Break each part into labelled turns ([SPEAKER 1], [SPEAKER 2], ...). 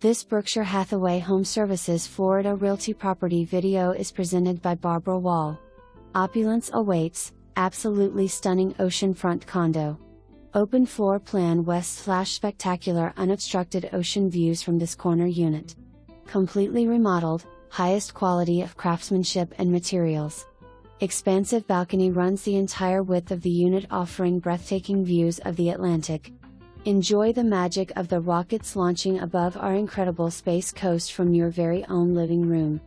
[SPEAKER 1] This Berkshire Hathaway HomeServices Florida Realty property video is presented by Barbara Wall. Opulence awaits, absolutely stunning oceanfront condo. Open floor plan west/spectacular unobstructed ocean views from this corner unit. Completely remodeled, highest quality of craftsmanship and materials. Expansive balcony runs the entire width of the unit, offering breathtaking views of the Atlantic. Enjoy the magic of the rockets launching above our incredible space coast from your very own living room.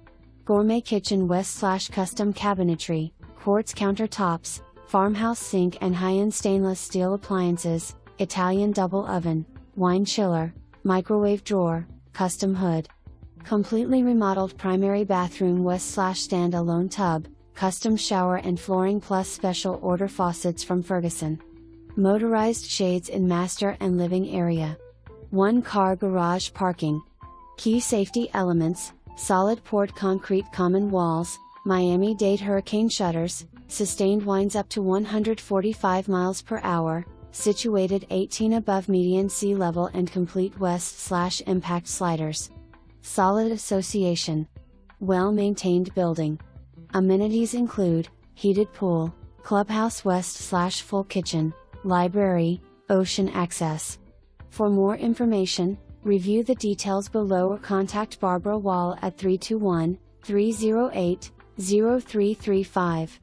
[SPEAKER 1] Gourmet kitchen west/custom cabinetry, quartz countertops, farmhouse sink and high-end stainless steel appliances, Italian double oven, wine chiller, microwave drawer, custom hood. Completely remodeled primary bathroom west/standalone tub, custom shower and flooring plus special order faucets from Ferguson. Motorized shades in master and living area. 1-car garage parking. Key safety elements: solid poured concrete common walls, Miami-Dade hurricane shutters, sustained winds up to 145 miles per hour, situated 18 above median sea level and complete west/impact sliders. Solid association. Well-maintained building. Amenities include heated pool, clubhouse west/full kitchen, library, ocean access. For more information, review the details below or contact Barbara Wall at 321-308-0335.